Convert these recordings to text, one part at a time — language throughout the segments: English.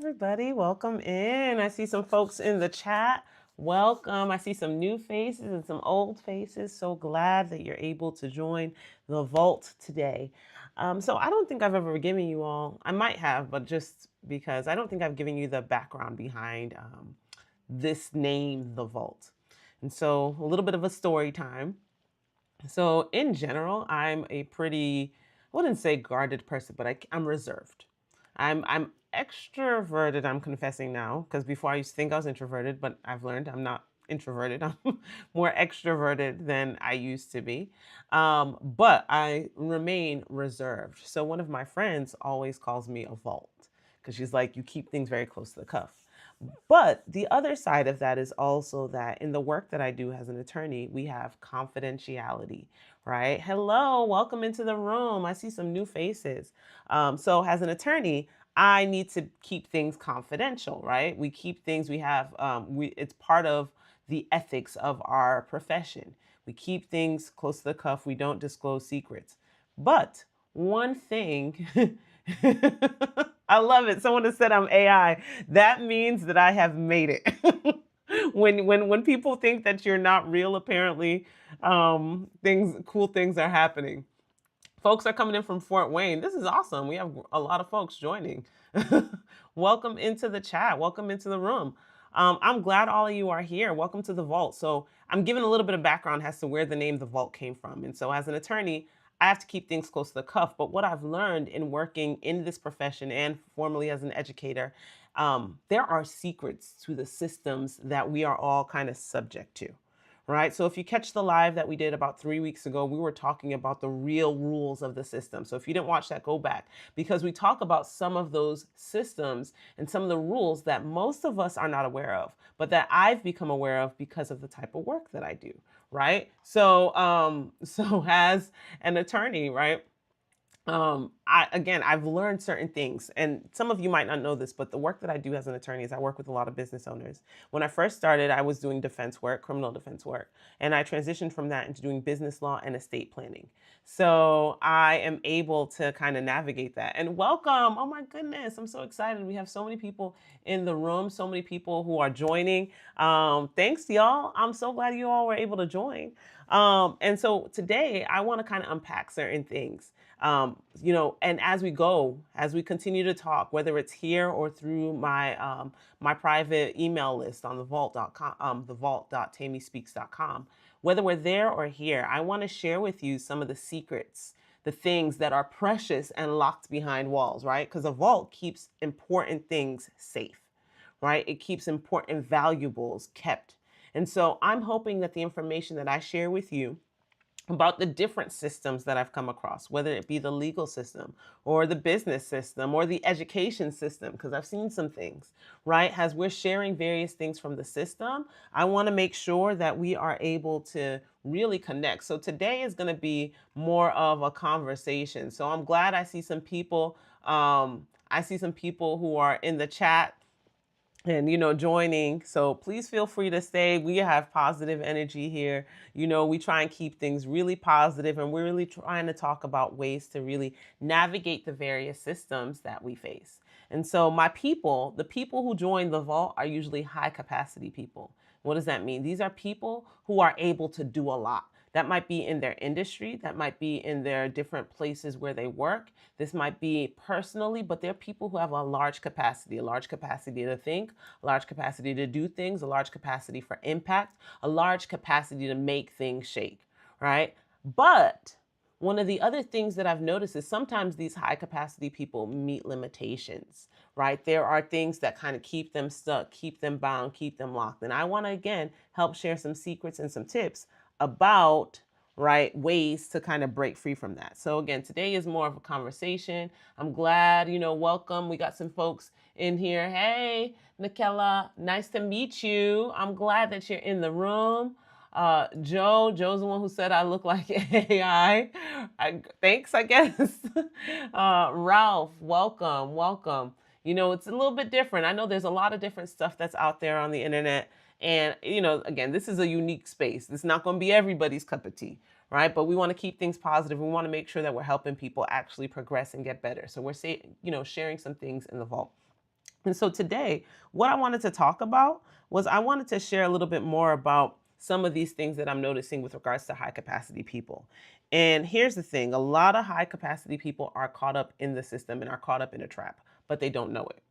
everybody. Welcome in. I see some folks in the chat. Welcome. I see some new faces and some old faces. So glad that you're able to join the vault today. So I don't think I've ever given you all, I might have, but just because I don't think I've given you the background behind this name, the vault. And so a little bit of a story time. So in general, I'm a pretty, I wouldn't say guarded person, but I'm reserved. I'm extroverted, I'm confessing now, because before I used to think I was introverted, but I've learned I'm not introverted. I'm more extroverted than I used to be. But I remain reserved. So one of my friends always calls me a vault because she's like, you keep things very close to the cuff. But the other side of that is also that in the work that I do as an attorney, we have confidentiality, right? Hello, welcome into the room. I see some new faces. So, as an attorney, I need to keep things confidential, right? We keep things, we have, it's part of the ethics of our profession. We keep things close to the cuff, we don't disclose secrets. But one thing, I love it. Someone has said I'm AI. That means that I have made it. When people think that you're not real, apparently, cool things are happening. Folks are coming in from Fort Wayne. This is awesome. We have a lot of folks joining. Welcome into the chat. Welcome into the room. I'm glad all of you are here. Welcome to the Vault. So I'm giving a little bit of background as to where the name the Vault came from. And so as an attorney, I have to keep things close to the cuff. But what I've learned in working in this profession and formerly as an educator, there are secrets to the systems that we are all kind of subject to. Right. So if you catch the live that we did about 3 weeks ago, we were talking about the real rules of the system. So if you didn't watch that, go back, because we talk about some of those systems and some of the rules that most of us are not aware of, but that I've become aware of because of the type of work that I do. Right. So as an attorney, right, I've learned certain things, and some of you might not know this, but the work that I do as an attorney is I work with a lot of business owners. When I first started, I was doing defense work, criminal defense work, and I transitioned from that into doing business law and estate planning. So I am able to kind of navigate that. And welcome! Oh my goodness, I'm so excited. We have so many people in the room, so many people who are joining. Thanks, y'all. I'm so glad you all were able to join. And so today, I want to kind of unpack certain things. And as we go, as we continue to talk, whether it's here or through my private email list on the vault.com, the vault.temispeaks.com, whether we're there or here, I want to share with you some of the secrets, the things that are precious and locked behind walls, right? Because a vault keeps important things safe, right? It keeps important valuables kept. And so I'm hoping that the information that I share with you about the different systems that I've come across, whether it be the legal system or the business system or the education system, because I've seen some things, right? As we're sharing various things from the system, I want to make sure that we are able to really connect. So today is going to be more of a conversation. So I'm glad I see some people. I see some people who are in the chat and joining, so please feel free to stay. We have positive energy here. We try and keep things really positive, and we're really trying to talk about ways to really navigate the various systems that we face. And so the people who join the vault are usually high capacity people. What does that mean? These are people who are able to do a lot. That might be in their industry, that might be in their different places where they work. This might be personally, but they're people who have a large capacity to think, a large capacity to do things, a large capacity for impact, a large capacity to make things shake, right? But one of the other things that I've noticed is sometimes these high capacity people meet limitations, right? There are things that kind of keep them stuck, keep them bound, keep them locked. And I want to, again, help share some secrets and some tips about ways to kind of break free from that. So again, today is more of a conversation. I'm glad, welcome. We got some folks in here. Hey, Nikela, nice to meet you. I'm glad that you're in the room. Joe's the one who said I look like AI. Thanks, I guess. Ralph, welcome. It's a little bit different. I know there's a lot of different stuff that's out there on the internet. And, again, this is a unique space. It's not going to be everybody's cup of tea, right? But we want to keep things positive. We want to make sure that we're helping people actually progress and get better. So we're sharing some things in the vault. And so today, what I wanted to talk about was I wanted to share a little bit more about some of these things that I'm noticing with regards to high capacity people. And here's the thing. A lot of high capacity people are caught up in the system and are caught up in a trap, but they don't know it.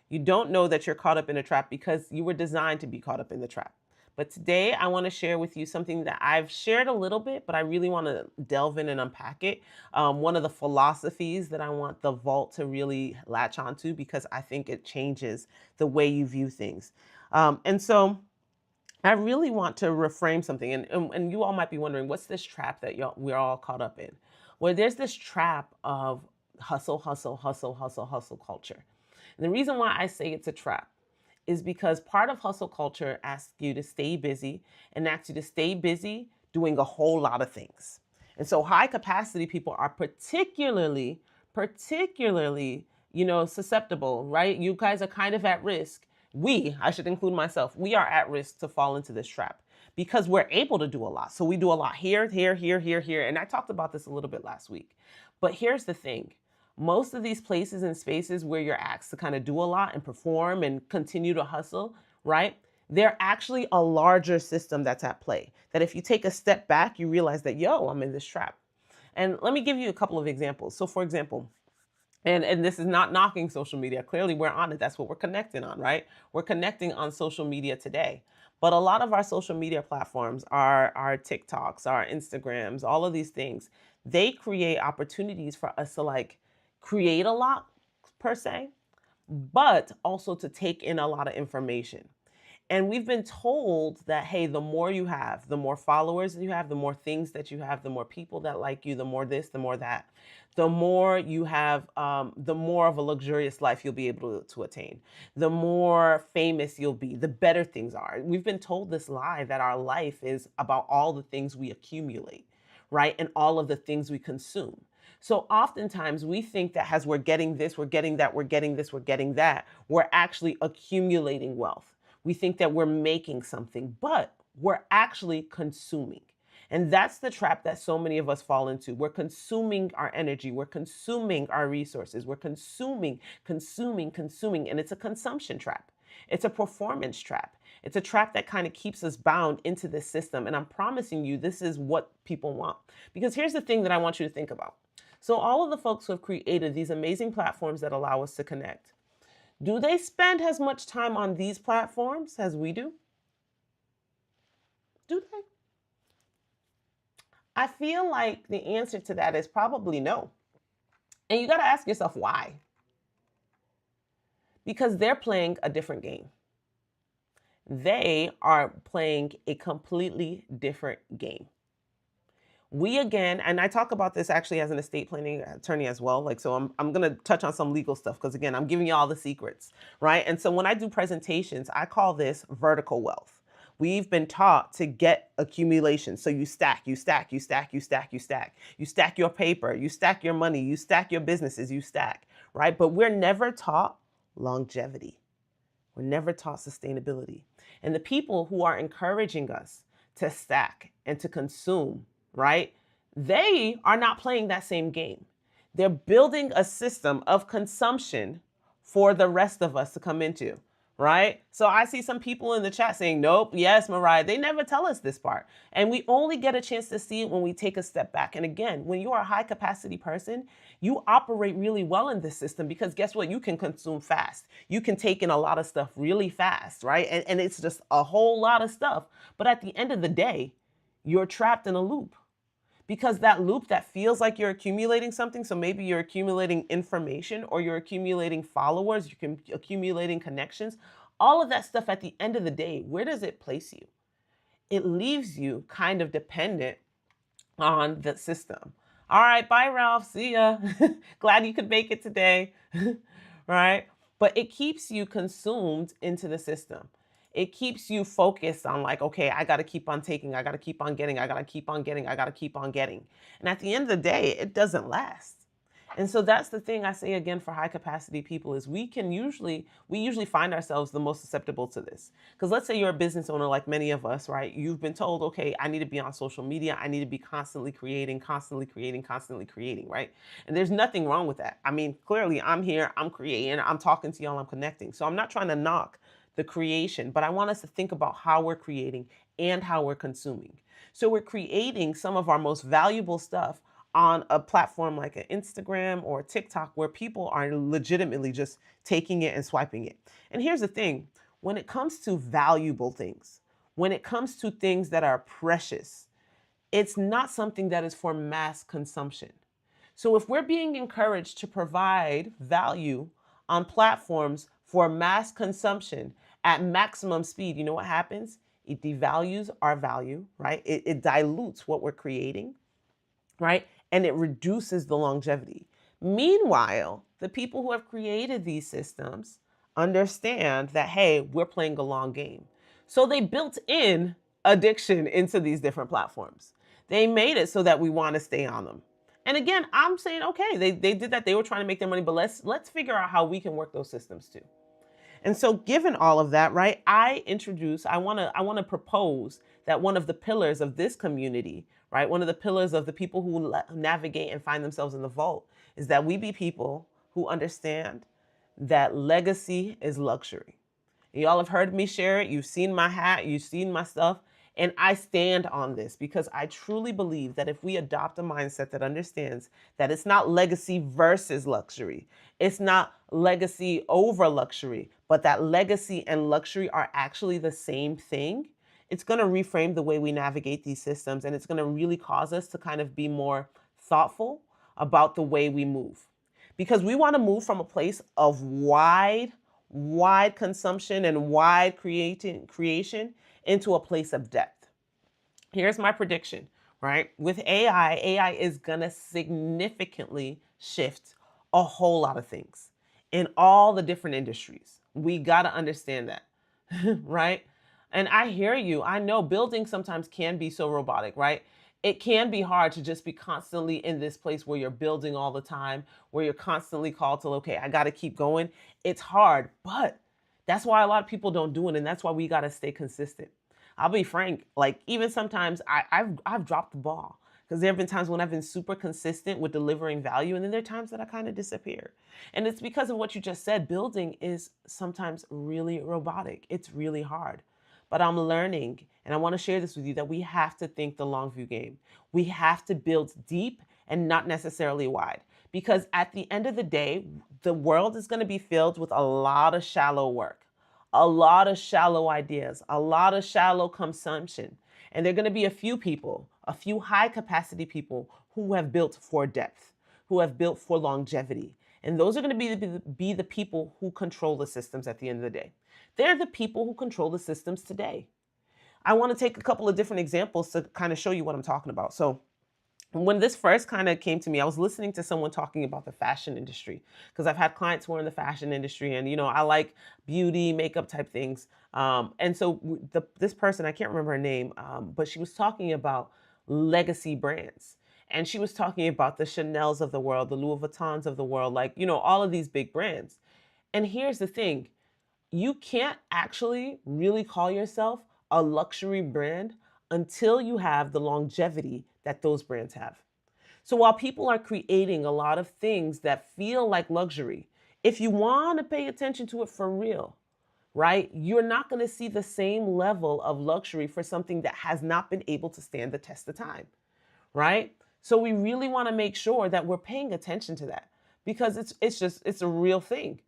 You don't know that you're caught up in a trap because you were designed to be caught up in the trap. But today I want to share with you something that I've shared a little bit, but I really want to delve in and unpack it. One of the philosophies that I want the vault to really latch onto, because I think it changes the way you view things. And so I really want to reframe something. And you all might be wondering, what's this trap that we're all caught up in? Well, there's this trap of hustle culture. And the reason why I say it's a trap is because part of hustle culture asks you to stay busy and asks you to stay busy doing a whole lot of things. And so high capacity people are particularly, susceptible, right? You guys are kind of at risk. I should include myself, we are at risk to fall into this trap because we're able to do a lot. So we do a lot here, here, here, here, here. And I talked about this a little bit last week. But here's the thing. Most of these places and spaces where you're asked to kind of do a lot and perform and continue to hustle, right? They're actually a larger system that's at play. That if you take a step back, you realize that, I'm in this trap. And let me give you a couple of examples. So for example, and this is not knocking social media. Clearly, we're on it. That's what we're connecting on, right? We're connecting on social media today. But a lot of our social media platforms, our TikToks, our Instagrams, all of these things, they create opportunities for us to like create a lot per se, but also to take in a lot of information. And we've been told that, hey, the more you have, the more followers you have, the more things that you have, the more people that like you, the more this, the more that, the more you have, the more of a luxurious life you'll be able to attain, the more famous you'll be, the better things are. We've been told this lie that our life is about all the things we accumulate, right? And all of the things we consume. So oftentimes we think that as we're getting this, we're getting that, we're getting this, we're getting that, we're actually accumulating wealth. We think that we're making something, but we're actually consuming. And that's the trap that so many of us fall into. We're consuming our energy. We're consuming our resources. We're consuming. And it's a consumption trap. It's a performance trap. It's a trap that kind of keeps us bound into this system. And I'm promising you, this is what people want. Because here's the thing that I want you to think about. So all of the folks who have created these amazing platforms that allow us to connect, do they spend as much time on these platforms as we do? Do they? I feel like the answer to that is probably no. And you got to ask yourself why. Because they're playing a different game. They are playing a completely different game. We again, and I talk about this actually as an estate planning attorney as well. Like, so I'm going to touch on some legal stuff because again, I'm giving you all the secrets, right? And so when I do presentations, I call this vertical wealth. We've been taught to get accumulation. So you stack. You stack your paper, you stack your money, you stack your businesses, you stack, right? But we're never taught longevity. We're never taught sustainability. And the people who are encouraging us to stack and to consume, right? They are not playing that same game. They're building a system of consumption for the rest of us to come into, right? So I see some people in the chat saying, nope, yes, Mariah, they never tell us this part. And we only get a chance to see it when we take a step back. And again, when you are a high capacity person, you operate really well in this system because guess what? You can consume fast. You can take in a lot of stuff really fast, right? And it's just a whole lot of stuff. But at the end of the day, you're trapped in a loop. Because that loop that feels like you're accumulating something, so maybe you're accumulating information or you're accumulating followers, you're accumulating connections, all of that stuff at the end of the day, where does it place you? It leaves you kind of dependent on the system. All right, bye, Ralph. See ya. Glad you could make it today. Right? But it keeps you consumed into the system. It keeps you focused on like, okay, I got to keep on taking, I got to keep on getting, I got to keep on getting, I got to keep on getting. And at the end of the day, it doesn't last. And so that's the thing I say again for high capacity people is we usually find ourselves the most susceptible to this. Because let's say you're a business owner like many of us, right? You've been told, okay, I need to be on social media. I need to be constantly creating, right? And there's nothing wrong with that. I mean, clearly I'm here, I'm creating, I'm talking to y'all, I'm connecting. So I'm not trying to knock the creation, but I want us to think about how we're creating and how we're consuming. So we're creating some of our most valuable stuff on a platform like an Instagram or TikTok where people are legitimately just taking it and swiping it. And here's the thing, when it comes to valuable things, when it comes to things that are precious, it's not something that is for mass consumption. So if we're being encouraged to provide value on platforms for mass consumption at maximum speed, you know what happens? It devalues our value, right? It dilutes what we're creating, right? And it reduces the longevity. Meanwhile, the people who have created these systems understand that, hey, we're playing a long game. So they built in addiction into these different platforms. They made it so that we want to stay on them. And again, I'm saying, okay, they did that. They were trying to make their money, but let's figure out how we can work those systems too. And so given all of that, right, I want to propose that one of the pillars of this community, right, one of the pillars of the people who navigate and find themselves in the vault is that we be people who understand that legacy is luxury. Y'all have heard me share it. You've seen my hat, you've seen my stuff. And I stand on this because I truly believe that if we adopt a mindset that understands that it's not legacy versus luxury, it's not legacy over luxury, but that legacy and luxury are actually the same thing, it's going to reframe the way we navigate these systems. And it's going to really cause us to kind of be more thoughtful about the way we move. Because we want to move from a place of wide consumption and wide creation into a place of depth. Here's my prediction, right? With AI is going to significantly shift a whole lot of things in all the different industries. We got to understand that, right? And I hear you. I know building sometimes can be so robotic, right? It can be hard to just be constantly in this place where you're building all the time, where you're constantly called to, okay, I got to keep going. It's hard, but that's why a lot of people don't do it. And that's why we got to stay consistent. I'll be frank, like even sometimes I've dropped the ball because there have been times when I've been super consistent with delivering value. And then there are times that I kind of disappear. And it's because of what you just said. Building is sometimes really robotic. It's really hard. But I'm learning, and I want to share this with you, that we have to think the long view game. We have to build deep and not necessarily wide. Because at the end of the day, the world is going to be filled with a lot of shallow work, a lot of shallow ideas, a lot of shallow consumption. And there are going to be a few people, a few high capacity people who have built for depth, who have built for longevity. And those are going to be the people who control the systems at the end of the day. They're the people who control the systems today. I want to take a couple of different examples to kind of show you what I'm talking about. So when this first kind of came to me, I was listening to someone talking about the fashion industry because I've had clients who are in the fashion industry and, I like beauty, makeup type things. And so this person, I can't remember her name, but she was talking about legacy brands. And she was talking about the Chanels of the world, the Louis Vuittons of the world, like, all of these big brands. And here's the thing. You can't actually really call yourself a luxury brand until you have the longevity that those brands have. So while people are creating a lot of things that feel like luxury, if you want to pay attention to it for real, right, you're not going to see the same level of luxury for something that has not been able to stand the test of time, right? So we really want to make sure that we're paying attention to that because it's a real thing.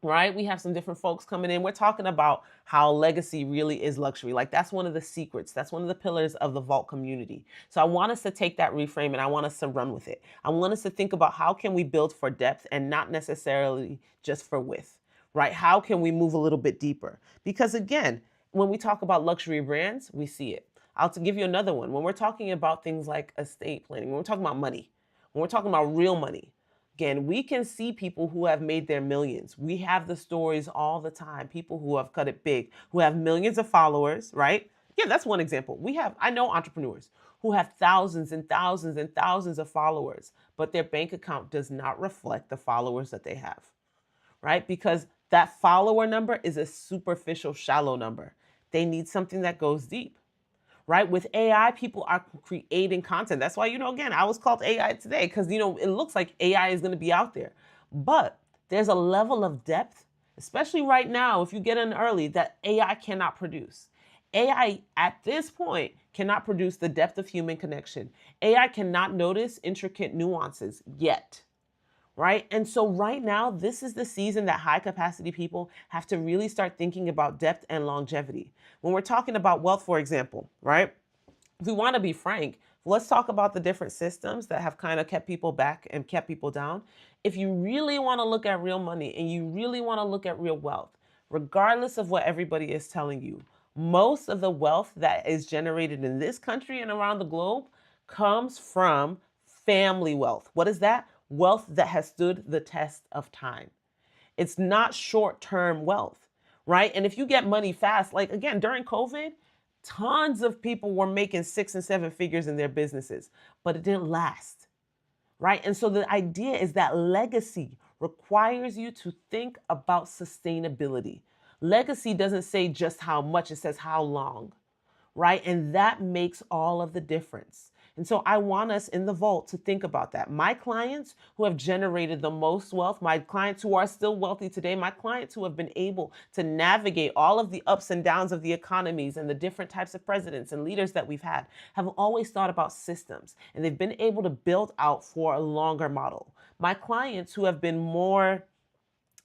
Right? We have some different folks coming in. We're talking about how legacy really is luxury. Like that's one of the secrets. That's one of the pillars of the vault community. So I want us to take that reframe and I want us to run with it. I want us to think about how can we build for depth and not necessarily just for width, right? How can we move a little bit deeper? Because again, when we talk about luxury brands, we see it. I'll give you another one. When we're talking about things like estate planning, when we're talking about money, when we're talking about real money, again, we can see people who have made their millions. We have the stories all the time. People who have cut it big, who have millions of followers, right? Yeah, that's one example. I know entrepreneurs who have thousands and thousands and thousands of followers, but their bank account does not reflect the followers that they have, right? Because that follower number is a superficial, shallow number. They need something that goes deep. Right? With AI, people are creating content. That's why, again, I was called AI today because, it looks like AI is going to be out there. But there's a level of depth, especially right now, if you get in early, that AI cannot produce. AI at this point cannot produce the depth of human connection. AI cannot notice intricate nuances yet. Right? And so right now, this is the season that high capacity people have to really start thinking about depth and longevity. When we're talking about wealth, for example, right? If we want to be frank, let's talk about the different systems that have kind of kept people back and kept people down. If you really want to look at real money and you really want to look at real wealth, regardless of what everybody is telling you, most of the wealth that is generated in this country and around the globe comes from family wealth. What is that? Wealth that has stood the test of time. It's not short-term wealth, right? And if you get money fast, like again, during COVID, tons of people were making 6 and 7 figures in their businesses, but it didn't last, right? And so the idea is that legacy requires you to think about sustainability. Legacy doesn't say just how much, it says how long, right? And that makes all of the difference. And so I want us in the vault to think about that. My clients who have generated the most wealth, my clients who are still wealthy today, my clients who have been able to navigate all of the ups and downs of the economies and the different types of presidents and leaders that we've had, have always thought about systems, and they've been able to build out for a longer model. My clients who have been more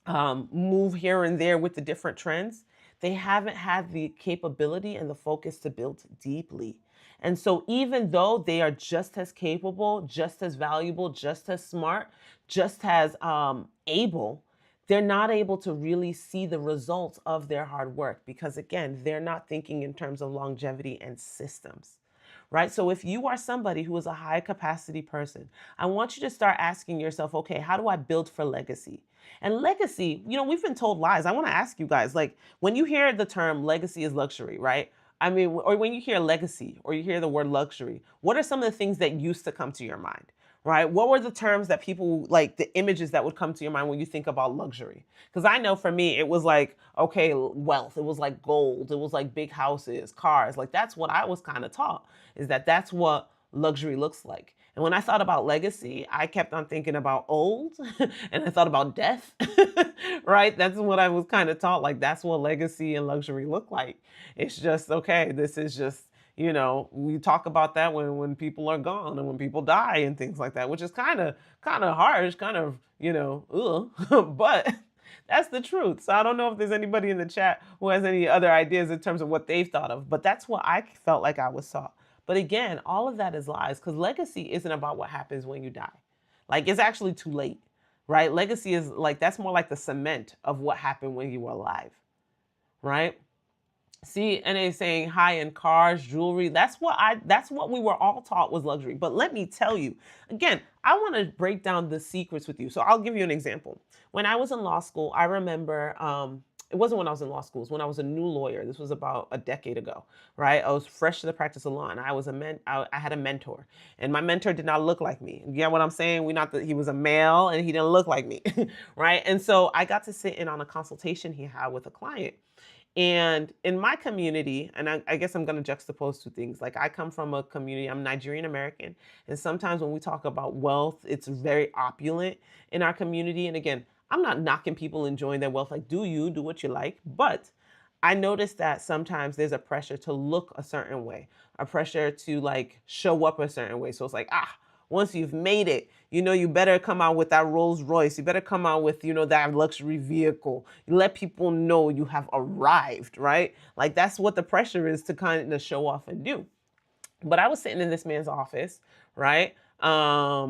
move here and there with the different trends, they haven't had the capability and the focus to build deeply. And so even though they are just as capable, just as valuable, just as smart, just as able, they're not able to really see the results of their hard work because, again, they're not thinking in terms of longevity and systems. Right? So if you are somebody who is a high capacity person, I want you to start asking yourself, okay, how do I build for legacy? And legacy, we've been told lies. I want to ask you guys, like, when you hear the term legacy is luxury, right? I mean, or when you hear legacy or you hear the word luxury, what are some of the things that used to come to your mind? Right? What were the terms that people, like the images that would come to your mind when you think about luxury? Because I know for me, it was like, okay, wealth. It was like gold. It was like big houses, cars. Like that's what I was kind of taught, is that that's what luxury looks like. And when I thought about legacy, I kept on thinking about old and I thought about death, right? That's what I was kind of taught. Like that's what legacy and luxury look like. It's just, okay, this is just, we talk about that when people are gone and when people die and things like that, which is kind of harsh, kind of, but that's the truth. So I don't know if there's anybody in the chat who has any other ideas in terms of what they've thought of, but that's what I felt like I was taught. But again, all of that is lies, because legacy isn't about what happens when you die. Like it's actually too late, right? Legacy is like, that's more like the cement of what happened when you were alive, right? See, and they're saying high-end cars, jewelry. That's what we were all taught was luxury. But let me tell you, again, I want to break down the secrets with you. So I'll give you an example. When I was in law school, I remember, it wasn't when I was in law school, it was when I was a new lawyer. This was about a decade ago, right? I was fresh to the practice of law, and I had a mentor, and my mentor did not look like me. You get what I'm saying? He was a male and he didn't look like me, right? And so I got to sit in on a consultation he had with a client. And in my community, and I guess I'm going to juxtapose two things. Like I come from a community, I'm Nigerian American. And sometimes when we talk about wealth, it's very opulent in our community. And again, I'm not knocking people enjoying their wealth. Like, do what you like. But I noticed that sometimes there's a pressure to look a certain way, a pressure to like show up a certain way. So it's like, once you've made it, you better come out with that Rolls Royce. You better come out with, that luxury vehicle. You let people know you have arrived, right? Like that's what the pressure is to kind of show off and do. But I was sitting in this man's office, right? I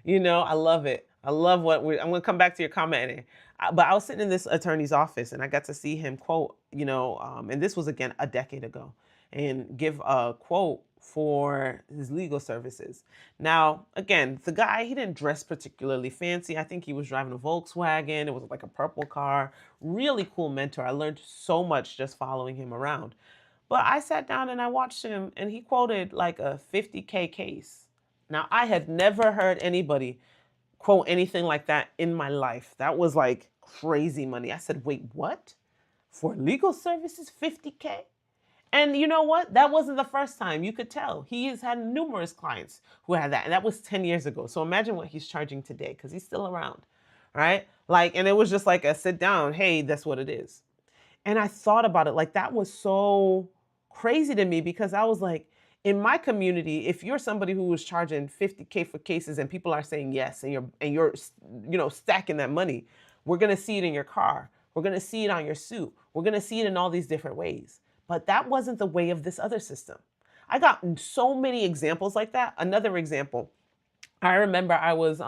love it. I love I'm going to come back to your comment. But I was sitting in this attorney's office and I got to see him quote, and this was again a decade ago, and give a quote for his legal services. Now, again, the guy, he didn't dress particularly fancy. I think he was driving a Volkswagen. It was like a purple car. Really cool mentor. I learned so much just following him around. But I sat down and I watched him, and he quoted like a 50K case. Now, I had never heard anybody quote anything like that in my life. That was like crazy money. I said, wait, what? For legal services, 50K? And you know what? That wasn't the first time. You could tell. He has had numerous clients who had that. And that was 10 years ago. So imagine what he's charging today, because he's still around, right? Like, and it was just like a sit down. Hey, that's what it is. And I thought about it. Like, that was so crazy to me, because I was like, in my community, if you're somebody who was charging 50K for cases and people are saying yes, and you're stacking that money, we're going to see it in your car. We're going to see it on your suit. We're going to see it in all these different ways. But that wasn't the way of this other system. I got so many examples like that. Another example, I remember I was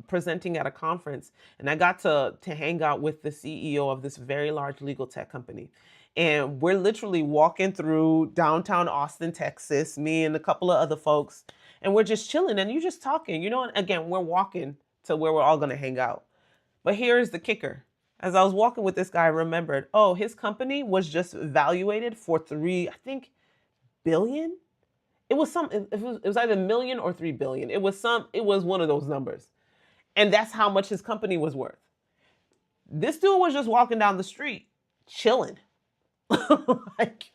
presenting at a conference, and I got to hang out with the CEO of this very large legal tech company. And we're literally walking through downtown Austin, Texas, me and a couple of other folks, and we're just chilling and you're just talking, and again, we're walking to where we're all going to hang out. But here's the kicker. As I was walking with this guy, I remembered, oh, his company was just evaluated for I think, billion. It was either million or 3 billion. It was one of those numbers. And that's how much his company was worth. This dude was just walking down the street, chilling. Like,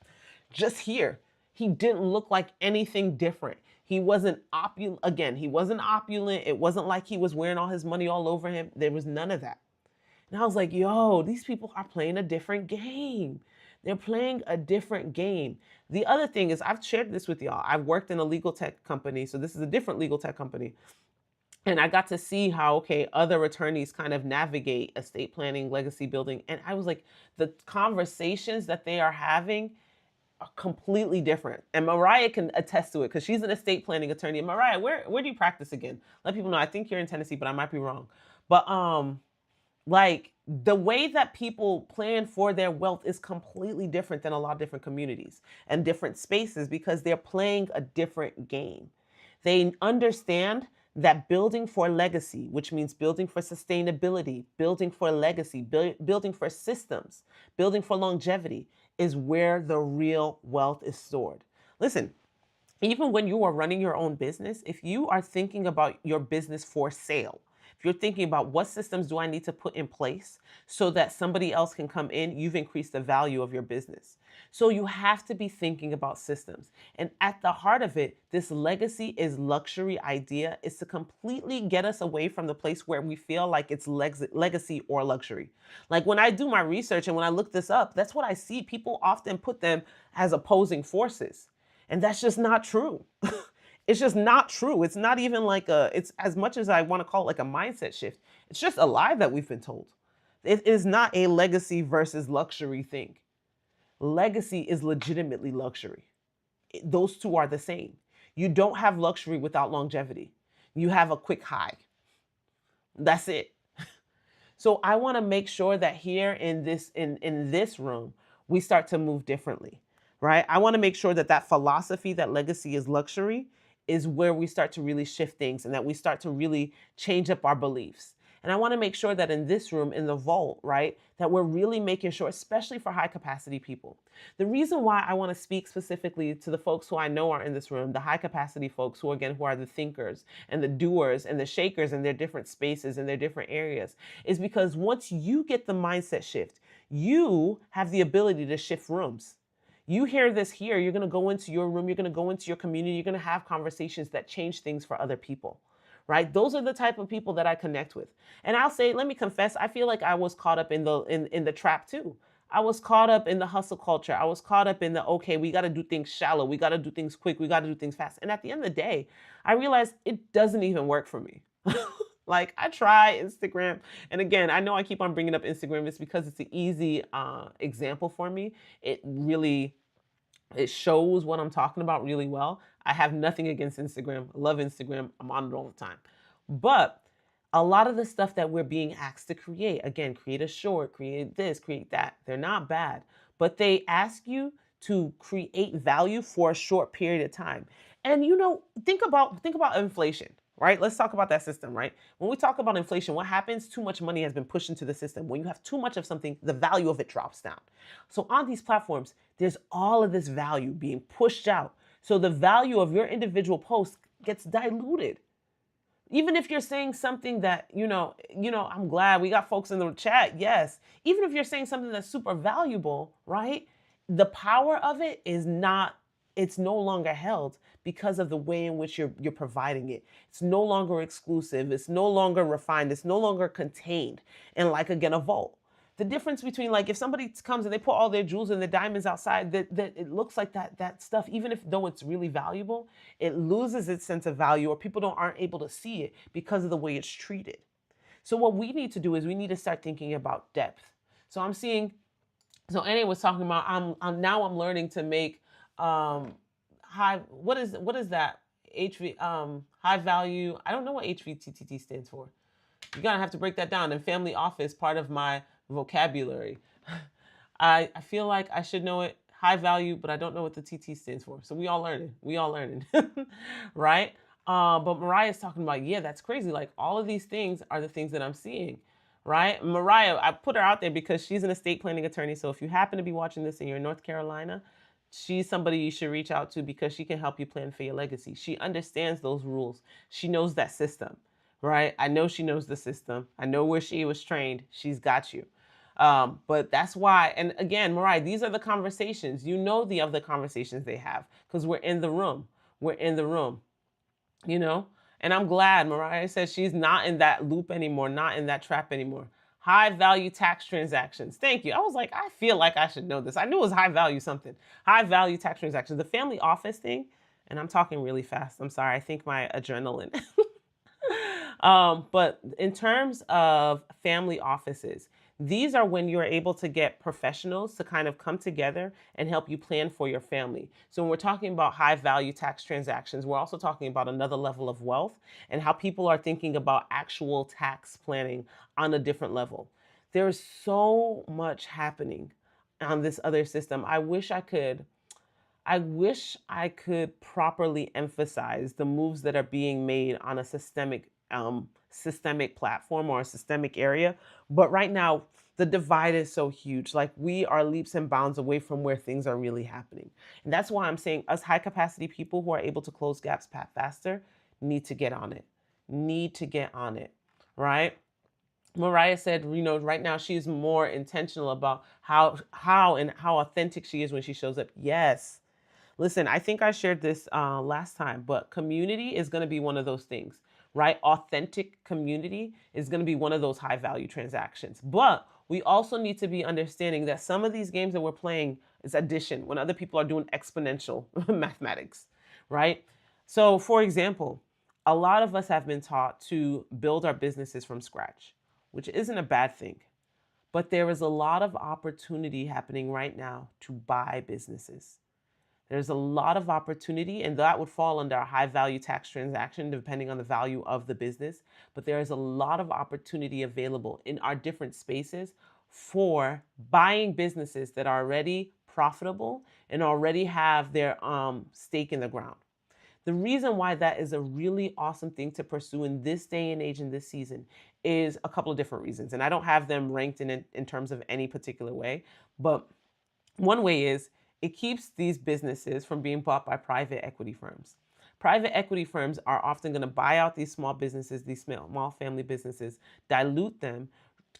just here. He didn't look like anything different. He wasn't opulent. Again, he wasn't opulent. It wasn't like he was wearing all his money all over him. There was none of that. And I was like, yo, these people are playing a different game. They're playing a different game. The other thing is, I've shared this with y'all. I've worked in a legal tech company. So this is a different legal tech company. And I got to see how, okay, other attorneys kind of navigate estate planning, legacy building. And I was like, the conversations that they are having are completely different. And Mariah can attest to it because she's an estate planning attorney. And Mariah, where do you practice again? Let people know. I think you're in Tennessee, but I might be wrong. But like, the way that people plan for their wealth is completely different than a lot of different communities and different spaces because they're playing a different game. They understand that building for legacy, which means building for sustainability, building for legacy, building for systems, building for longevity, is where the real wealth is stored. Listen, even when you are running your own business, if you are thinking about your business for sale, if you're thinking about what systems do I need to put in place so that somebody else can come in, you've increased the value of your business. So you have to be thinking about systems. And at the heart of it, this legacy is luxury idea is to completely get us away from the place where we feel like it's legacy or luxury. Like when I do my research and when I look this up, that's what I see. People often put them as opposing forces. And that's just not true. It's just not true. It's not even like it's as much as I want to call it like a mindset shift. It's just a lie that we've been told. It is not a legacy versus luxury thing. Legacy is legitimately luxury. Those two are the same. You don't have luxury without longevity. You have a quick high. That's it. So I want to make sure that here in this room, we start to move differently, right? I want to make sure that that philosophy that legacy is luxury is where we start to really shift things and that we start to really change up our beliefs. And I want to make sure that in this room, in the vault, right, that we're really making sure, especially for high capacity people. The reason why I want to speak specifically to the folks who I know are in this room, the high capacity folks who, again, who are the thinkers and the doers and the shakers in their different spaces and their different areas, is because once you get the mindset shift, you have the ability to shift rooms. You hear this here, you're going to go into your room, you're going to go into your community, you're going to have conversations that change things for other people, right? Those are the type of people that I connect with. And I'll say, let me confess, I feel like I was caught up in the trap too. I was caught up in the hustle culture. I was caught up in the, okay, we got to do things shallow. We got to do things quick. We got to do things fast. And at the end of the day, I realized it doesn't even work for me. Like, I try Instagram. And again, I know I keep on bringing up Instagram. It's because it's an easy example for me. It shows what I'm talking about really well. I have nothing against Instagram. I love Instagram. I'm on it all the time. But a lot of the stuff that we're being asked to create, again, create a short, create this, create that, they're not bad. But they ask you to create value for a short period of time. And think about inflation. Right? Let's talk about that system, right? When we talk about inflation, what happens? Too much money has been pushed into the system. When you have too much of something, the value of it drops down. So on these platforms, there's all of this value being pushed out. So the value of your individual post gets diluted. Even if you're saying something that, I'm glad we got folks in the chat. Yes. Even if you're saying something that's super valuable, right? The power of it is not, it's no longer held because of the way in which you're providing it. It's no longer exclusive. It's no longer refined. It's no longer contained in, like, again, a vault. The difference between, like, if somebody comes and they put all their jewels and their diamonds outside, that it looks like that stuff, even though it's really valuable, it loses its sense of value, or people aren't able to see it because of the way it's treated. So what we need to do is we need to start thinking about depth. So Annie was talking about, I'm learning to make high, what is that? High value. I don't know what HVTTT stands for. You're gonna have to break that down. And family office, part of my vocabulary. I feel like I should know it. High value, but I don't know what the TT stands for. So we all learning, right? But Mariah's talking about, yeah, that's crazy. Like, all of these things are the things that I'm seeing, right? Mariah, I put her out there because she's an estate planning attorney. So if you happen to be watching this and you're in North Carolina, she's somebody you should reach out to because she can help you plan for your legacy. She understands those rules. She knows that system, right? I know she knows the system. I know where she was trained. She's got you. But that's why, and again, Mariah, these are the conversations. You know the other conversations they have because we're in the room. We're in the room, you know? And I'm glad Mariah says she's not in that loop anymore, not in that trap anymore. High value tax transactions. Thank you. I was like, I feel like I should know this. I knew it was high value something. High value tax transactions. The family office thing, and I'm talking really fast. I'm sorry. I think my adrenaline. But in terms of family offices, these are when you're able to get professionals to kind of come together and help you plan for your family. So when we're talking about high value tax transactions, we're also talking about another level of wealth and how people are thinking about actual tax planning on a different level. There is so much happening on this other system. I wish I could properly emphasize the moves that are being made on a systemic platform or a systemic area. But right now, the divide is so huge. Like we are leaps and bounds away from where things are really happening. And that's why I'm saying us high capacity people who are able to close gaps faster need to get on it. Need to get on it, right? Mariah said, right now she's more intentional about how authentic she is when she shows up. Yes. Listen, I think I shared this last time, but community is going to be one of those things, right? Authentic community is going to be one of those high value transactions. But we also need to be understanding that some of these games that we're playing is addition when other people are doing exponential mathematics, right? So, for example, a lot of us have been taught to build our businesses from scratch, which isn't a bad thing. But there is a lot of opportunity happening right now to buy businesses. There's a lot of opportunity, and that would fall under a high value tax transaction, depending on the value of the business. But there is a lot of opportunity available in our different spaces for buying businesses that are already profitable and already have their stake in the ground. The reason why that is a really awesome thing to pursue in this day and age in this season is a couple of different reasons. And I don't have them ranked in terms of any particular way, but one way is it keeps these businesses from being bought by private equity firms. Private equity firms are often going to buy out these small businesses, these small family businesses, dilute them,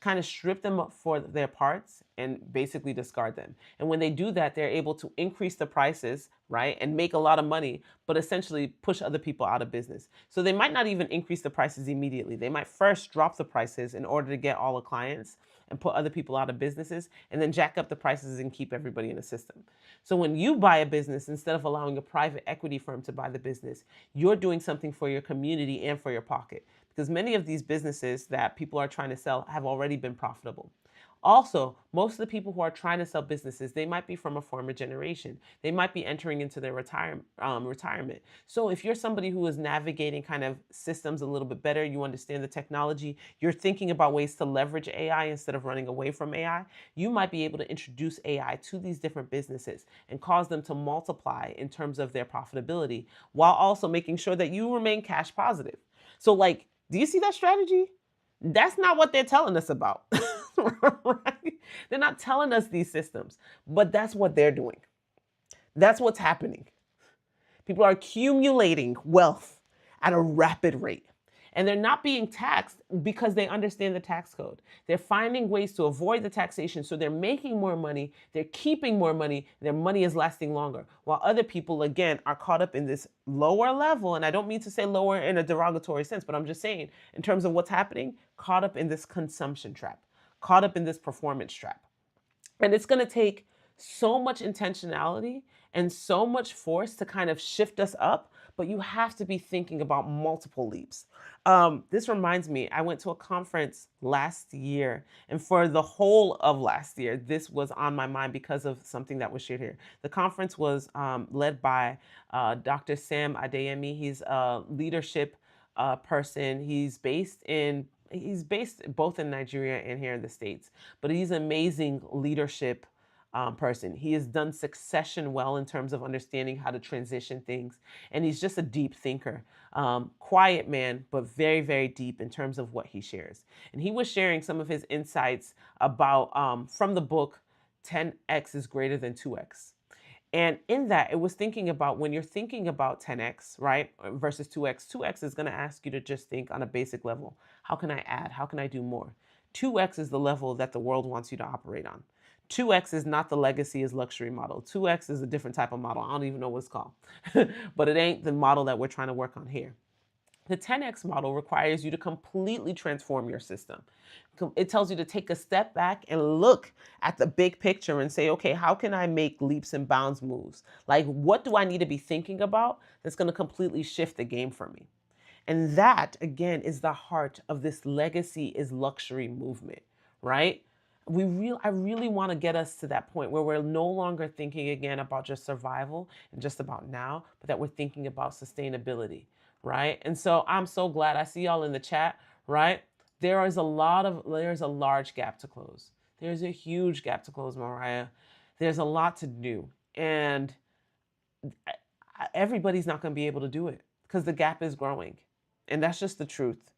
kind of strip them up for their parts and basically discard them. And when they do that, they're able to increase the prices, right? And make a lot of money, but essentially push other people out of business. So they might not even increase the prices immediately. They might first drop the prices in order to get all the clients and put other people out of businesses and then jack up the prices and keep everybody in the system. So when you buy a business, instead of allowing a private equity firm to buy the business, you're doing something for your community and for your pocket, because many of these businesses that people are trying to sell have already been profitable. Also, most of the people who are trying to sell businesses, they might be from a former generation. They might be entering into their retirement. So if you're somebody who is navigating kind of systems a little bit better, you understand the technology, you're thinking about ways to leverage AI instead of running away from AI, you might be able to introduce AI to these different businesses and cause them to multiply in terms of their profitability, while also making sure that you remain cash positive. So like, do you see that strategy? That's not what they're telling us about. Right? They're not telling us these systems, but that's what they're doing. That's what's happening. People are accumulating wealth at a rapid rate. And they're not being taxed because they understand the tax code. They're finding ways to avoid the taxation, so they're making more money, they're keeping more money, their money is lasting longer. While other people, again, are caught up in this lower level, and I don't mean to say lower in a derogatory sense, but I'm just saying, in terms of what's happening, caught up in this consumption trap, caught up in this performance trap. And it's going to take so much intentionality and so much force to kind of shift us up, but you have to be thinking about multiple leaps. This reminds me, I went to a conference last year, and for the whole of last year, this was on my mind because of something that was shared here. The conference was led by Dr. Sam Adeyemi. He's a leadership person. He's based both in Nigeria and here in the States, but he's an amazing leadership person. He has done succession well in terms of understanding how to transition things. And he's just a deep thinker. Quiet man, but very, very deep in terms of what he shares. And he was sharing some of his insights about from the book 10x is greater than 2x. And in that, it was thinking about when you're thinking about 10x, right, versus 2x. 2x is going to ask you to just think on a basic level. How can I add? How can I do more? 2x is the level that the world wants you to operate on. 2x is not the legacy is luxury model. 2x is a different type of model. I don't even know what it's called, but it ain't the model that we're trying to work on here. The 10x model requires you to completely transform your system. It tells you to take a step back and look at the big picture and say, okay, how can I make leaps and bounds moves? Like, what do I need to be thinking about that's going to completely shift the game for me? And that, again, is the heart of this legacy is luxury movement, right? I really want to get us to that point where we're no longer thinking again about just survival and just about now, but that we're thinking about sustainability, right? And so I'm so glad I see y'all in the chat, right? There's a large gap to close. There's a huge gap to close, Mariah. There's a lot to do. And everybody's not going to be able to do it because the gap is growing. And that's just the truth.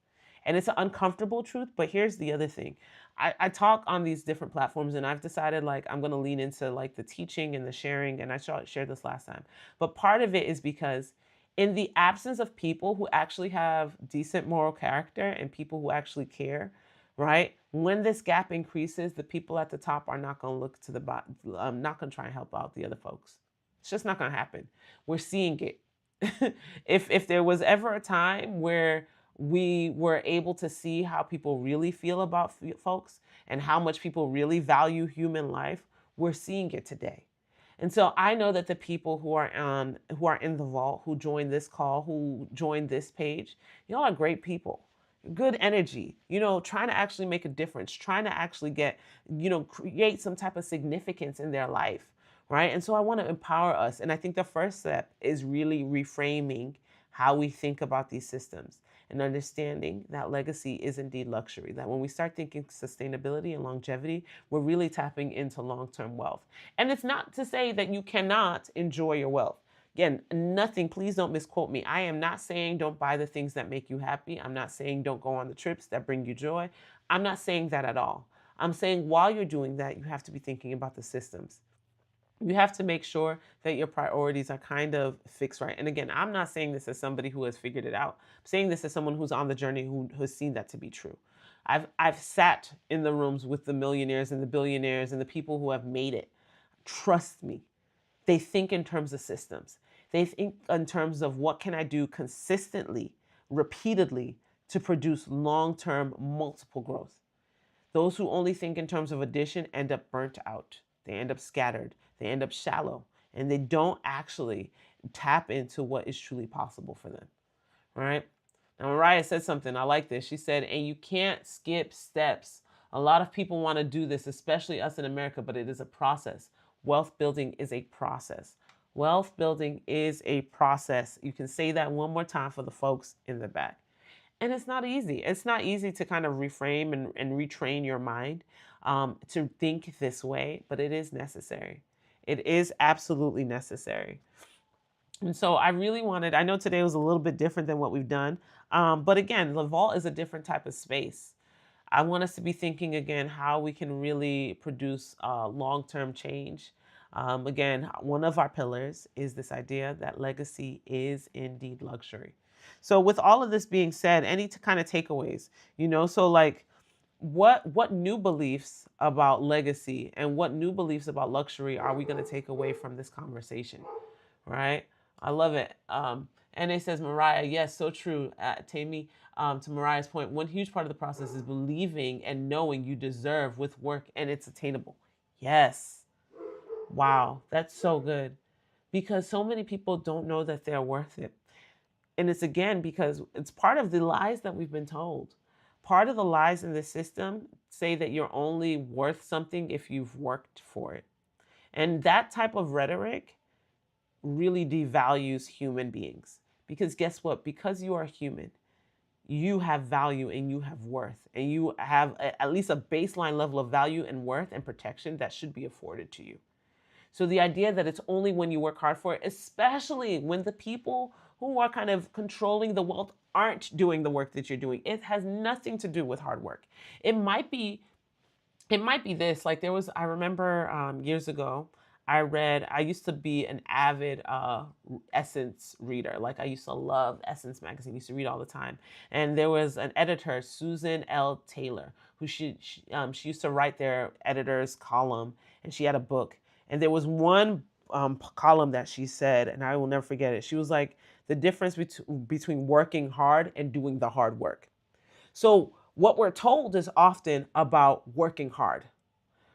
And it's an uncomfortable truth. But here's the other thing. I talk on these different platforms and I've decided like I'm going to lean into like the teaching and the sharing. And I shared this last time. But part of it is because in the absence of people who actually have decent moral character and people who actually care, right? When this gap increases, the people at the top are not going to look to the bottom, not going to try and help out the other folks. It's just not going to happen. We're seeing it. If there was ever a time where we were able to see how people really feel about folks and how much people really value human life, we're seeing it today. And so I know that the people who are in the vault, who joined this call, who joined this page, y'all are great people. Good energy, trying to actually make a difference, trying to actually get, create some type of significance in their life, right? And so I want to empower us. And I think the first step is really reframing how we think about these systems and understanding that legacy is indeed luxury. That when we start thinking sustainability and longevity, we're really tapping into long-term wealth. And it's not to say that you cannot enjoy your wealth. Again, nothing, please don't misquote me. I am not saying don't buy the things that make you happy. I'm not saying don't go on the trips that bring you joy. I'm not saying that at all. I'm saying while you're doing that, you have to be thinking about the systems. You have to make sure that your priorities are kind of fixed right. And again, I'm not saying this as somebody who has figured it out. I'm saying this as someone who's on the journey who has seen that to be true. I've sat in the rooms with the millionaires and the billionaires and the people who have made it. Trust me, they think in terms of systems. They think in terms of what can I do consistently, repeatedly to produce long-term multiple growth. Those who only think in terms of addition end up burnt out. They end up scattered. They end up shallow. And they don't actually tap into what is truly possible for them. Right? Now, Mariah said something. I like this. She said, and you can't skip steps. A lot of people want to do this, especially us in America, but it is a process. Wealth building is a process. Wealth building is a process. You can say that one more time for the folks in the back. And it's not easy. It's not easy to kind of reframe and retrain your mind to think this way, but it is necessary. It is absolutely necessary. And so I really I know today was a little bit different than what we've done. But again, the vault is a different type of space. I want us to be thinking again how we can really produce long-term change. Again, one of our pillars is this idea that legacy is indeed luxury. So with all of this being said, any kind of takeaways, so like what new beliefs about legacy and what new beliefs about luxury are we going to take away from this conversation, right? I love it. And it says, Mariah, yes, so true. Temi, to Mariah's point, one huge part of the process is believing and knowing you deserve with work and it's attainable. Yes. Wow, that's so good. Because so many people don't know that they're worth it. And it's again because it's part of the lies that we've been told. Part of the lies in the system say that you're only worth something if you've worked for it. And that type of rhetoric really devalues human beings. Because guess what? Because you are human, you have value and you have worth, and you have at least a baseline level of value and worth and protection that should be afforded to you. So the idea that it's only when you work hard for it, especially when the people who are kind of controlling the wealth aren't doing the work that you're doing, it has nothing to do with hard work. It might be this. Like, there was, I remember years ago, I used to be an avid Essence reader. Like, I used to love Essence magazine, used to read all the time. And there was an editor, Susan L. Taylor, who she used to write their editor's column, and she had a book. And there was one column that she said, and I will never forget it. She was like, the difference between working hard and doing the hard work. So what we're told is often about working hard,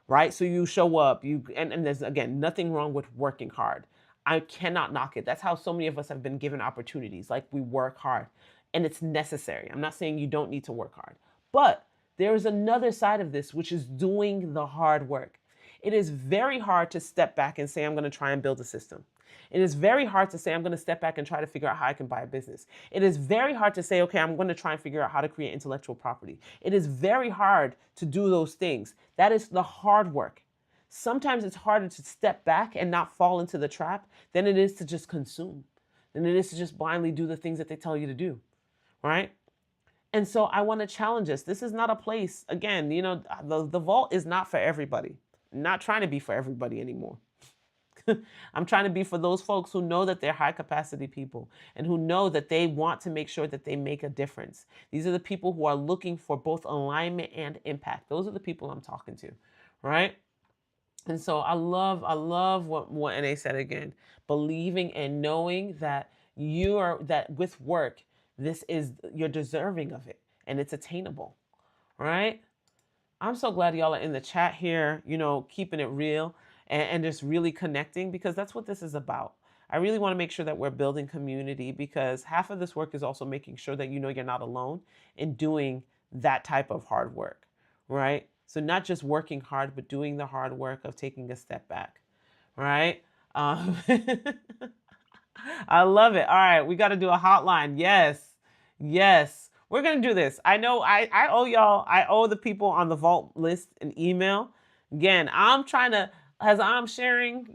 right? So you show up, and there's, again, nothing wrong with working hard. I cannot knock it. That's how so many of us have been given opportunities. Like, we work hard and it's necessary. I'm not saying you don't need to work hard, but there is another side of this, which is doing the hard work. It is very hard to step back and say, I'm going to try and build a system. It is very hard to say, I'm going to step back and try to figure out how I can buy a business. It is very hard to say, okay, I'm going to try and figure out how to create intellectual property. It is very hard to do those things. That is the hard work. Sometimes it's harder to step back and not fall into the trap than it is to just consume, than it is to just blindly do the things that they tell you to do, right? And so I want to challenge us. This is not a place, again, the vault is not for everybody. I'm not trying to be for everybody anymore. I'm trying to be for those folks who know that they're high capacity people and who know that they want to make sure that they make a difference. These are the people who are looking for both alignment and impact. Those are the people I'm talking to, right? And so I love what NA said again, believing and knowing that that with work, you're deserving of it and it's attainable, right? I'm so glad y'all are in the chat here, keeping it real and just really connecting, because that's what this is about. I really want to make sure that we're building community, because half of this work is also making sure that you're not alone in doing that type of hard work, right? So not just working hard, but doing the hard work of taking a step back, right? I love it. All right, we got to do a hotline. Yes, yes. We're going to do this. I know I owe y'all, I owe the people on the vault list an email. Again, I'm trying to, as I'm sharing,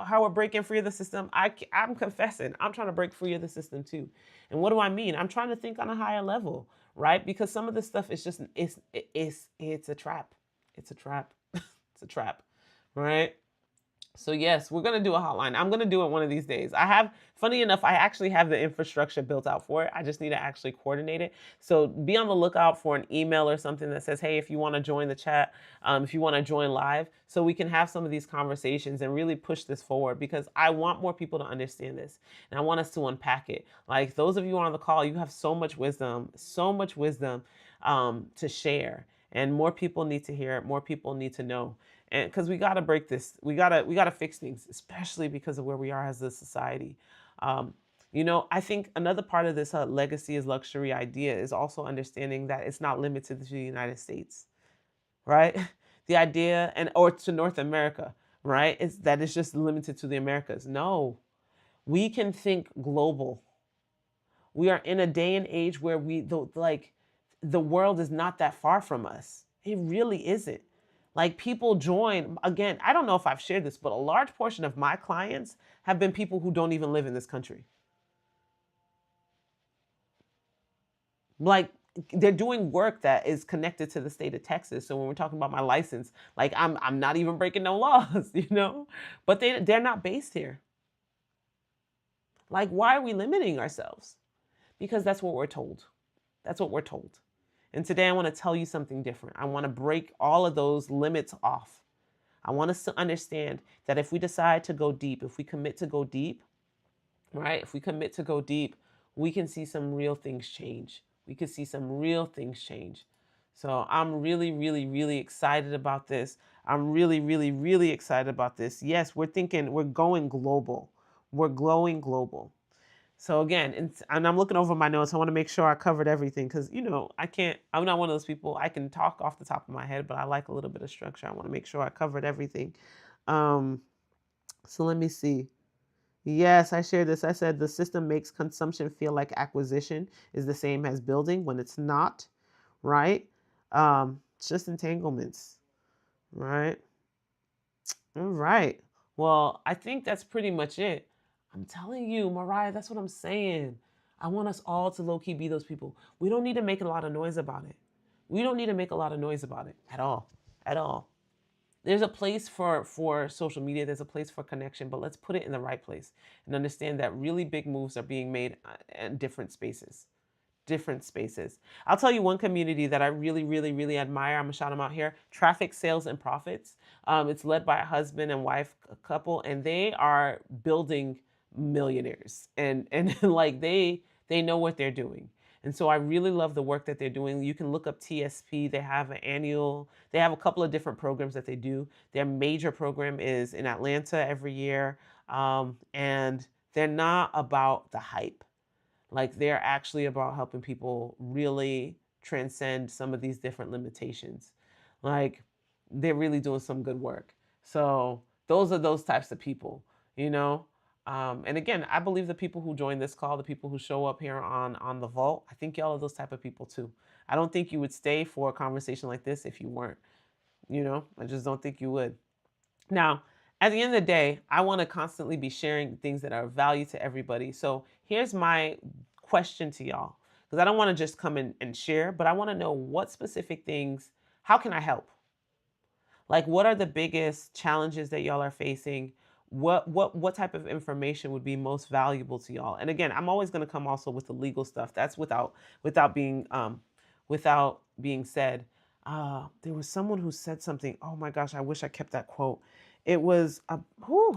how we're breaking free of the system, I'm confessing, I'm trying to break free of the system too. And what do I mean? I'm trying to think on a higher level, right? Because some of this stuff is just, it's a trap. It's a trap. It's a trap, right? So yes, we're going to do a hotline. I'm going to do it one of these days. Funny enough, I actually have the infrastructure built out for it. I just need to actually coordinate it. So be on the lookout for an email or something that says, hey, if you want to join the chat, if you want to join live, so we can have some of these conversations and really push this forward, because I want more people to understand this. And I want us to unpack it. Like, those of you on the call, you have so much wisdom to share. And more people need to hear it. More people need to know. And because we got to break this, we got to fix things, especially because of where we are as a society. I think another part of this legacy is luxury idea is also understanding that it's not limited to the United States, right? The idea, or to North America, right? It's just limited to the Americas. No, we can think global. We are in a day and age where the world is not that far from us. It really isn't. Like, people join, again, I don't know if I've shared this, but a large portion of my clients have been people who don't even live in this country. Like, they're doing work that is connected to the state of Texas. So when we're talking about my license, like, I'm not even breaking no laws, but they're not based here. Like, why are we limiting ourselves? Because that's what we're told. That's what we're told. And today I want to tell you something different. I want to break all of those limits off. I want us to understand that if we decide to go deep, if we commit to go deep, right? If we commit to go deep, we can see some real things change. We can see some real things change. So I'm really, really, really excited about this. I'm really, really, really excited about this. Yes, we're going global. We're going global. So again, and I'm looking over my notes. I want to make sure I covered everything, because, I'm not one of those people. I can talk off the top of my head, but I like a little bit of structure. I want to make sure I covered everything. So let me see. Yes, I shared this. I said the system makes consumption feel like acquisition is the same as building when it's not, right? It's just entanglements, right? All right. Well, I think that's pretty much it. I'm telling you, Mariah, that's what I'm saying. I want us all to low key be those people. We don't need to make a lot of noise about it. We don't need to make a lot of noise about it at all. At all. There's a place for social media, there's a place for connection, but let's put it in the right place and understand that really big moves are being made in different spaces. Different spaces. I'll tell you one community that I really, really, really admire. I'm gonna shout them out here. Traffic Sales and Profits. It's led by a husband and wife couple, and they are building millionaires, and like they know what they're doing. And so I really love the work that they're doing. You can look up TSP. They have an annual. They have a couple of different programs that they do. Their major program is in Atlanta every year, and they're not about the hype. Like they're actually about helping people really transcend some of these different limitations. Like they're really doing some good work. So those are those types of people, you know. And again, I believe the people who join this call, the people who show up here on the vault, I think y'all are those type of people too. I don't think you would stay for a conversation like this if you weren't. You know, I just don't think you would. Now, at the end of the day, I want to constantly be sharing things that are of value to everybody. So here's my question to y'all, because I don't want to just come in and share, but I want to know what specific things, how can I help? Like, what are the biggest challenges that y'all are facing? What type of information would be most valuable to y'all? And again, I'm always going to come also with the legal stuff. That's without being without being said. There was someone who said something. Oh my gosh, I wish I kept that quote. It was I'm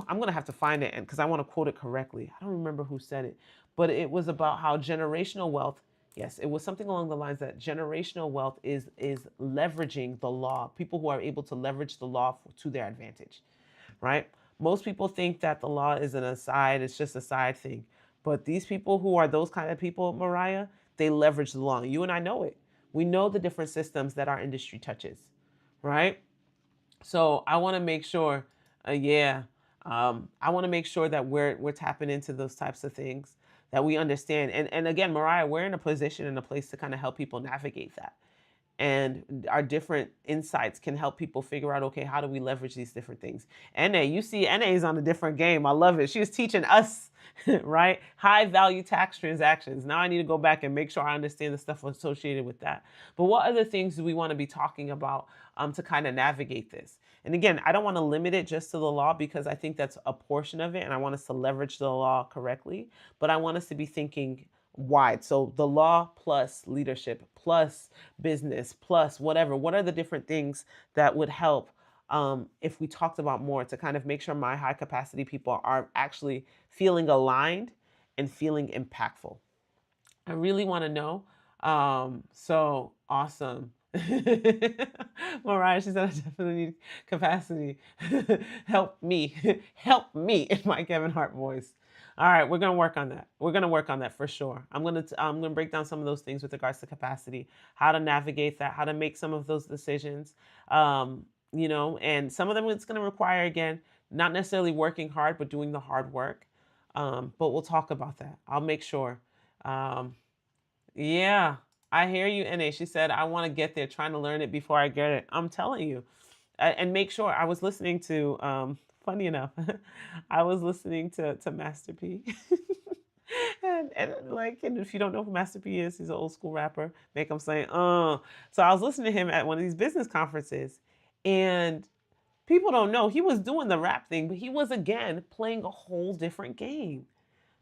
gonna have to find it, and because I want to quote it correctly. I don't remember who said it, but it was about how generational wealth. Yes, it was something along the lines that generational wealth is leveraging the law. People who are able to leverage the law to their advantage, right? Most people think that the law is an aside, it's just a side thing. But these people who are those kind of people, Mariah, they leverage the law. You and I know it. We know the different systems that our industry touches, right? So I want to make sure, yeah, I want to make sure that we're tapping into those types of things that we understand. And again, Mariah, we're in a position and a place to kind of help people navigate that. And our different insights can help people figure out, okay, how do we leverage these different things? NA, you see, NA is on a different game. I love it. She was teaching us, right? High value tax transactions. Now I need to go back and make sure I understand the stuff associated with that. But what other things do we want to be talking about to kind of navigate this? And again, I don't want to limit it just to the law, because I think that's a portion of it, and I want us to leverage the law correctly. But I want us to be thinking wide. So the law plus leadership plus business plus whatever. What are the different things that would help if we talked about more to kind of make sure my high capacity people are actually feeling aligned and feeling impactful? I really want to know. So awesome. Mariah, she said, I definitely need capacity. Help me. Help me in my Kevin Hart voice. All right, we're gonna work on that. We're gonna work on that for sure. I'm gonna break down some of those things with regards to capacity, how to navigate that, how to make some of those decisions. And some of them it's gonna require, again, not necessarily working hard, but doing the hard work. But we'll talk about that. I'll make sure. Um, yeah, I hear you, NA. She said, I want to get there, trying to learn it before I get it. I'm telling you. And make sure. I was listening to, funny enough, I was listening to Master P. And if you don't know who Master P is, he's an old school rapper. Make him saying, So I was listening to him at one of these business conferences, and people don't know he was doing the rap thing, but he was, again, playing a whole different game.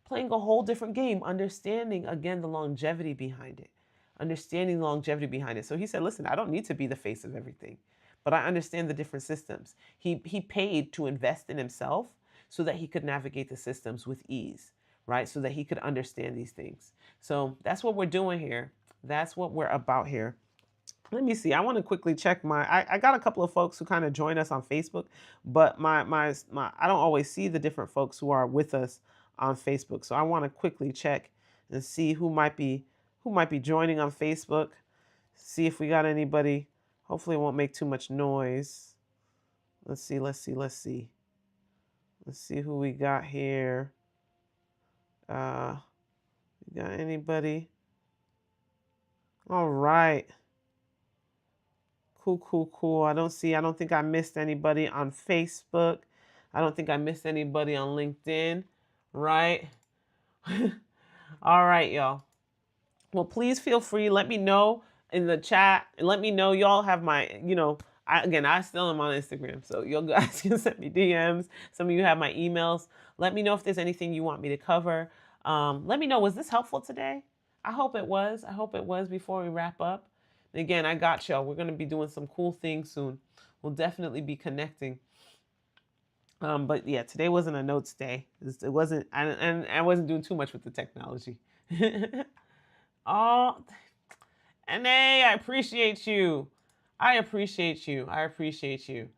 Playing a whole different game, understanding, again, the longevity behind it. Understanding the longevity behind it. So he said, listen, I don't need to be the face of everything, but I understand the different systems. He paid to invest in himself so that he could navigate the systems with ease, right? So that he could understand these things. So that's what we're doing here. That's what we're about here. Let me see. I want to quickly check I got a couple of folks who kind of join us on Facebook, but my I don't always see the different folks who are with us on Facebook. So I want to quickly check and see who might be joining on Facebook. See if we got anybody. Hopefully it won't make too much noise. Let's see. Let's see who we got here. You got anybody? All right. Cool, cool, cool. I don't think I missed anybody on Facebook. I don't think I missed anybody on LinkedIn, right? All right, y'all. Well, please feel free. Let me know in the chat and let me know y'all have my, I still am on Instagram. So you guys can send me DMs. Some of you have my emails. Let me know if there's anything you want me to cover. Let me know, was this helpful today? I hope it was. I hope it was before we wrap up. And again, I got y'all. We're going to be doing some cool things soon. We'll definitely be connecting. But yeah, today wasn't a notes day. It wasn't, and I wasn't doing too much with the technology. Oh, and I appreciate you. I appreciate you. I appreciate you.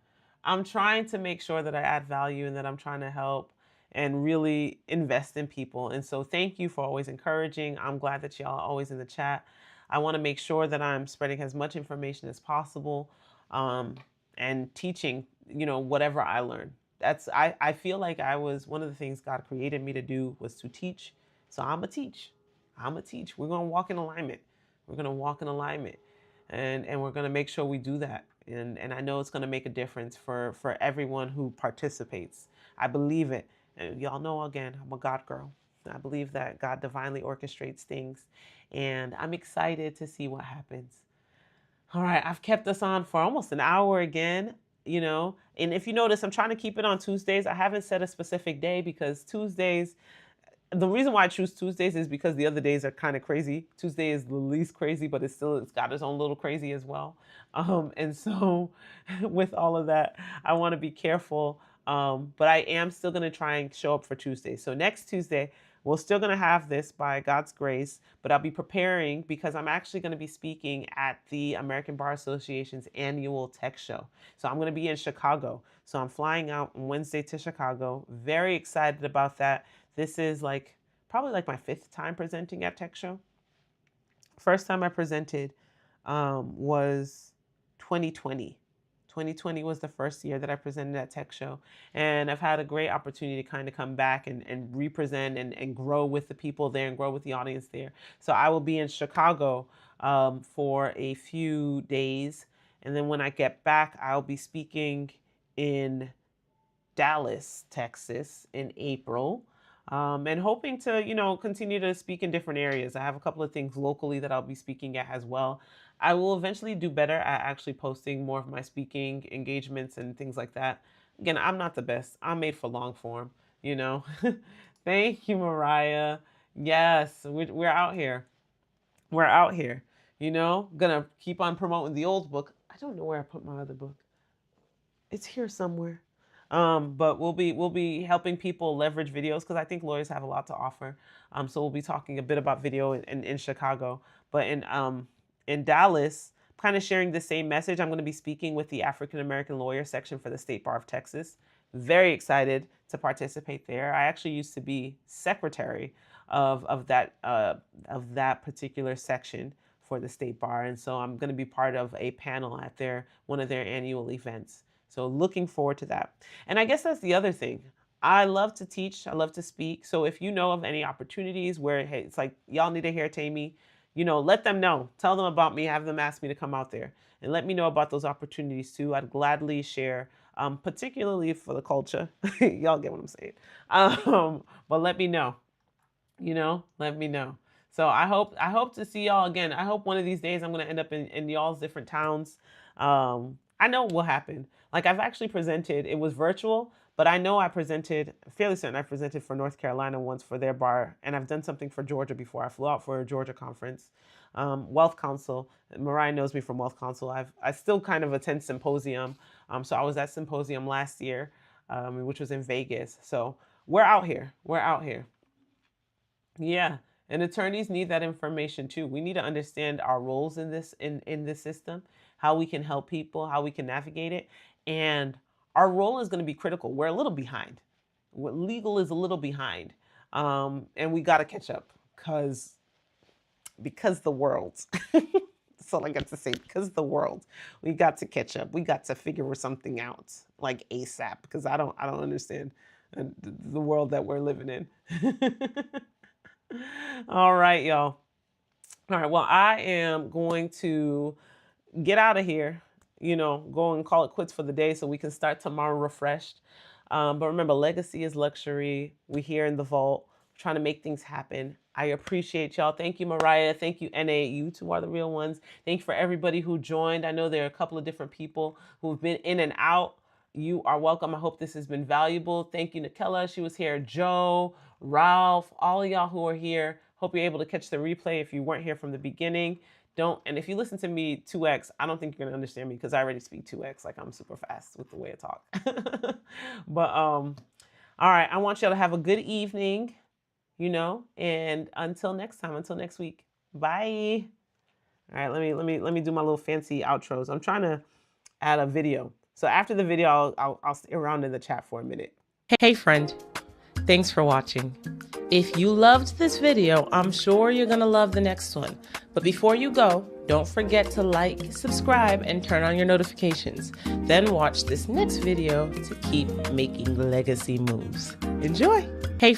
I'm trying to make sure that I add value and that I'm trying to help and really invest in people. And so thank you for always encouraging. I'm glad that y'all are always in the chat. I want to make sure that I'm spreading as much information as possible, and teaching, whatever I learn. I feel like I was, one of the things God created me to do was to teach. So I'm a teach. I'm a teach. We're going to walk in alignment. We're going to walk in alignment, and we're going to make sure we do that. And I know it's going to make a difference for everyone who participates. I believe it. And y'all know, again, I'm a God girl. I believe that God divinely orchestrates things, and I'm excited to see what happens. All right, I've kept us on for almost an hour again, and if you notice, I'm trying to keep it on Tuesdays. I haven't set a specific day because Tuesdays, the reason why I choose Tuesdays is because the other days are kind of crazy. Tuesday is the least crazy, but it's got its own little crazy as well. And so with all of that, I want to be careful. But I am still going to try and show up for Tuesday. So next Tuesday, we're still going to have this by God's grace, but I'll be preparing because I'm actually going to be speaking at the American Bar Association's annual tech show. So I'm going to be in Chicago. So I'm flying out on Wednesday to Chicago. Very excited about that. This is probably my 5th time presenting at Tech Show. First time I presented was 2020. 2020 was the first year that I presented at Tech Show. And I've had a great opportunity to kind of come back and represent and grow with the people there and grow with the audience there. So I will be in Chicago for a few days. And then when I get back, I'll be speaking in Dallas, Texas in April. And hoping to, continue to speak in different areas. I have a couple of things locally that I'll be speaking at as well. I will eventually do better at actually posting more of my speaking engagements and things like that. Again, I'm not the best. I'm made for long form, Thank you, Mariah. Yes, we're out here. We're out here, Gonna keep on promoting the old book. I don't know where I put my other book. It's here somewhere. But we'll be helping people leverage videos because I think lawyers have a lot to offer. So we'll be talking a bit about video in Chicago, but in Dallas, kind of sharing the same message. I'm going to be speaking with the African American lawyer section for the State Bar of Texas. Very excited to participate there. I actually used to be secretary of that particular section for the State Bar, and so I'm going to be part of a panel at one of their annual events. So looking forward to that. And I guess that's the other thing. I love to teach. I love to speak. So if you know of any opportunities where, hey, it's like, y'all need to hear Temi, let them know. Tell them about me. Have them ask me to come out there. And let me know about those opportunities too. I'd gladly share, particularly for the culture. Y'all get what I'm saying. But let me know. Let me know. So I hope to see y'all again. I hope one of these days I'm going to end up in y'all's different towns. I know what will happen. I've actually presented, it was virtual, but I know I presented, fairly certain I presented for North Carolina once for their bar, and I've done something for Georgia before. I flew out for a Georgia conference. Wealth Council, Mariah knows me from Wealth Council. I still kind of attend symposium. So I was at symposium last year, which was in Vegas. So we're out here. We're out here. Yeah. And attorneys need that information too. We need to understand our roles in this system, how we can help people, how we can navigate it. And our role is going to be critical. We're a little behind. Legal is a little behind. And we got to catch up because the world. That's all I got to say. Because the world, we got to catch up. We got to figure something out ASAP because I don't understand the world that we're living in. All right, y'all. All right. Well, I am going to get out of here, go and call it quits for the day so we can start tomorrow refreshed. But remember, legacy is luxury. We here in the vault trying to make things happen. I appreciate y'all. Thank you, Mariah. Thank you, NA. You two are the real ones. Thank you for everybody who joined. I know there are a couple of different people who've been in and out. You are welcome. I hope this has been valuable. Thank you, Nikela. She was here. Joe, Ralph, all of y'all who are here. Hope you're able to catch the replay if you weren't here from the beginning. And if you listen to me 2x, I don't think you're gonna understand me because I already speak 2x, like I'm super fast with the way I talk. But all right, I want y'all to have a good evening, and until next time, until next week. Bye. All right, let me do my little fancy outros. I'm trying to add a video. So after the video, I'll stay around in the chat for a minute. Hey friend, thanks for watching. If you loved this video, I'm sure you're gonna love the next one. But before you go, don't forget to like, subscribe, and turn on your notifications. Then watch this next video to keep making legacy moves. Enjoy! Hey.